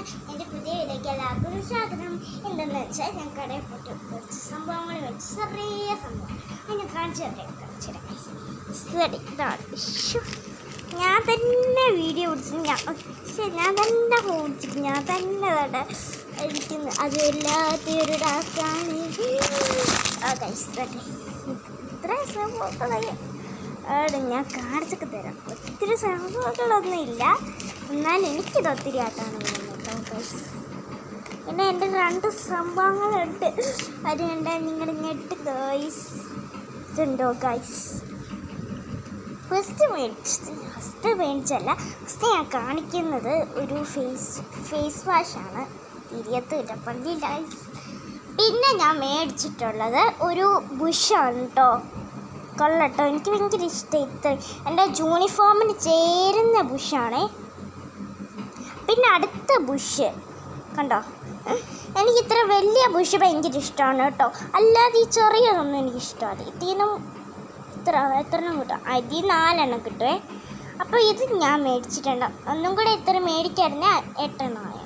എൻ്റെ പുതിയ വീഡിയോയ്ക്ക് എല്ലാവർക്കും സ്വാഗതം. എന്തെന്ന് വെച്ചാൽ ഞാൻ കടയിൽ പോയിട്ട് കുറച്ച് സംഭവങ്ങൾ വെച്ച് ചെറിയ സംഭവം അതിനെ കാണിച്ചു ഞാൻ തന്നെ വീഡിയോ പിടിച്ച് ഞാൻ തന്നെ പിടിച്ചിട്ട് ഞാൻ തന്നെ അവിടെ ഇരിക്കുന്നു. അത് വല്ലാത്തൊരു ടാസ്ക്കാണ്. ഇത്ര സംഭവങ്ങളൊക്കെ ഞാൻ കാണിച്ചൊക്കെ തരാം. ഒത്തിരി സംഭവങ്ങളൊന്നും ഇല്ല, എന്നാൽ എനിക്കിത് ഒത്തിരി ആയിട്ടാണ് കേട്ടോ. പിന്നെ എൻ്റെ 2 സംഭവങ്ങളുണ്ട്. അത് കണ്ട നിങ്ങൾ ഞെട്ട് ഗൈസ്. ഇതുണ്ടോ ഗൈസ്? ഫസ്റ്റ് മേടിച്ചല്ല, ഫസ്റ്റ് ഞാൻ കാണിക്കുന്നത് ഒരു ഫേസ് വാഷാണ്. തിരിയത്തിട്ടപ്പള്ളി ഗൈസ്. പിന്നെ ഞാൻ മേടിച്ചിട്ടുള്ളത് ഒരു ബുഷാണ് കേട്ടോ. കൊള്ളട്ടോ, എനിക്ക് ഭയങ്കര ഇഷ്ടം. എൻ്റെ യൂണിഫോമിന് ചേരുന്ന ബുഷാണേ. പിന്നെ അടുത്ത ബുഷ് കണ്ടോ, എനിക്ക് ഇത്ര വലിയ ബുഷ് ഭയങ്കര ഇഷ്ടമാണ് കേട്ടോ. അല്ലാതെ ഈ ചെറിയതൊന്നും എനിക്കിഷ്ടമല്ല. ഇതിനും എത്രണ്ണം കിട്ടും? ഇതിൽ 4 കിട്ടുമേ. അപ്പോൾ ഇത് ഞാൻ മേടിച്ചിട്ടുണ്ട്. ഒന്നും കൂടെ ഇത്ര മേടിക്കായിരുന്ന 8 ആയ.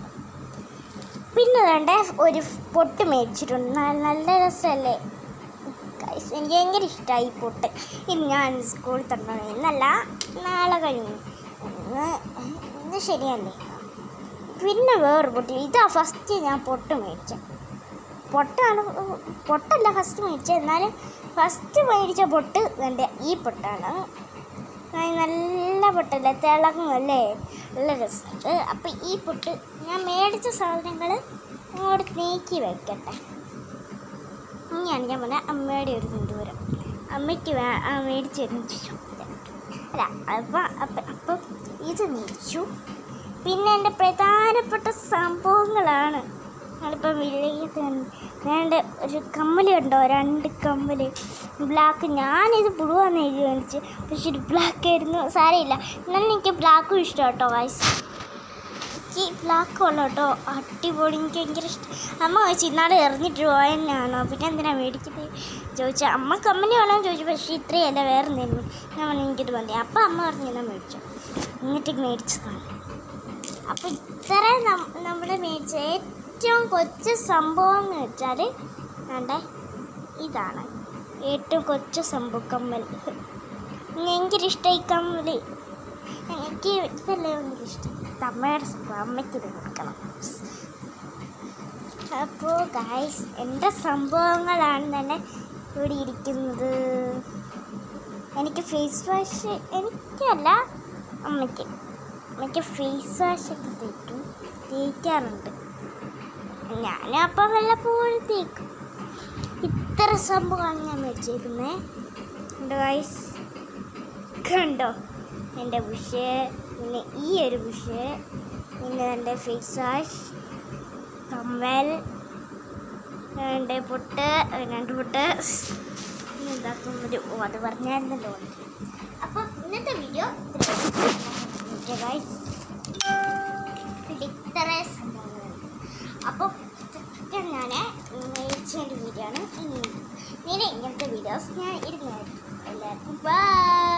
പിന്നെ വേണ്ട ഒരു പൊട്ട് മേടിച്ചിട്ടുണ്ട്. നല്ല രസമല്ലേ? എനിക്ക് ഭയങ്കര ഇഷ്ടമായി ഈ പൊട്ട്. ഇത് ഞാൻ സ്കൂളിൽ തരണോ എന്നല്ല, നാളെ കഴിഞ്ഞു ഇന്ന് ശരിയല്ലേ. പിന്നെ വേറൊരു പൊട്ട്. ഇതാ ഫസ്റ്റ് ഞാൻ പൊട്ട് മേടിച്ച പൊട്ടല്ല ഫസ്റ്റ് മേടിച്ചത്. എന്നാലും ഫസ്റ്റ് മേടിച്ച പൊട്ട് എൻ്റെ ഈ പൊട്ടാണ്. നല്ല പൊട്ടല്ലേ, തിളങ്ങുമല്ലേ, നല്ല രസമുണ്ട്. അപ്പം ഈ പൊട്ട് ഞാൻ മേടിച്ച സാധനങ്ങൾ അങ്ങോട്ട് നീക്കി വയ്ക്കട്ടെ. ഇനിയാണ് ഞാൻ പറഞ്ഞത് അമ്മയുടെ ഒരു കൊണ്ടുവരാം. അമ്മയ്ക്ക് മേടിച്ച് അല്ല അപ്പം ഇത് മേടിച്ചു. പിന്നെ എൻ്റെ പ്രധാനപ്പെട്ട സംഭവങ്ങളാണ് ഞങ്ങളിപ്പം വേണ്ട ഒരു കമ്മല് ഉണ്ടോ, 2 കമ്മല് ബ്ലാക്ക്. ഞാനിത് പുഴുവാന്ന് എഴുതി മേടിച്ചു, പക്ഷെ ഒരു ബ്ലാക്ക് ആയിരുന്നു. സാരമില്ല, എന്നാലും എനിക്ക് ബ്ലാക്കും ഇഷ്ടം കേട്ടോ വയസ്സ്. എനിക്ക് ബ്ലാക്ക് ഉള്ളു കേട്ടോ, അടിപൊളി. എനിക്ക് ഭയങ്കര ഇഷ്ടം. അമ്മ ചോദിച്ചു ഇന്നാൾ എറിഞ്ഞിട്ട് പോയെന്നാണോ, പിന്നെ എന്തിനാണ് മേടിക്കുന്നത് ചോദിച്ചാൽ. അമ്മ കമ്മല് വേണമെന്ന് ചോദിച്ചു, പക്ഷേ ഇത്രയല്ല വേറെ എന്തെങ്കിലും. ഞാൻ പറഞ്ഞു എനിക്കിത് മതി. അപ്പം അമ്മ പറഞ്ഞു എന്നാൽ മേടിച്ചു. എന്നിട്ട് മേടിച്ചതാണ്. അപ്പോൾ ഇത്ര നമ്മൾ മേടിച്ച ഏറ്റവും കൊച്ചു സംഭവം എന്ന് വെച്ചാൽ വേണ്ടേ ഇതാണ്. ഏറ്റവും കൊച്ചു സംഭവം കമ്മൽ. ഭയങ്കര ഇഷ്ടമായി കമ്മൽ. എനിക്ക് ഇതല്ലേ ഭയങ്കര ഇഷ്ടം. അമ്മയുടെ സംഭവം, അമ്മയ്ക്കിത് കൊടുക്കണം. അപ്പോൾ ഗൈസ്, എൻ്റെ സംഭവങ്ങളാണ് തന്നെ ഇവിടെ ഇരിക്കുന്നത്. എനിക്ക് ഫേസ് വാഷ്, എനിക്കല്ല അമ്മയ്ക്ക് ഫേസ് വാഷൊക്കെ തേക്കാറുണ്ട്. ഞാനും അപ്പം വല്ലപ്പോഴും തേക്കും. ഇത്ര സംഭവമാണ് ഞാൻ മേടിച്ചേക്കുന്നത്. എൻ്റെ ഗൈസ് കണ്ടോ, എൻ്റെ ബുഷ്, പിന്നെ ഈ ഒരു ബുഷ്, പിന്നെ എൻ്റെ ഫേസ് വാഷ്, കമ്മൽ, എൻ്റെ പൊട്ട്, 2 പൊട്ട് ഇതാക്കുമ്പോൾ അത് പറഞ്ഞായിരുന്നല്ലോ. അപ്പം ഇന്നത്തെ വീഡിയോ ഗൈസ് ഇത്ര സംഭവങ്ങളുണ്ട്. അപ്പോൾ ഇതൊക്കെ ഞാൻ മേടിച്ചതിൻ്റെ വീഡിയോ ആണ്. ഇനി ഇങ്ങനത്തെ വീഡിയോസ് ഞാൻ ഇടുന്നതായിരിക്കും. എല്ലാവർക്കും ബൈ.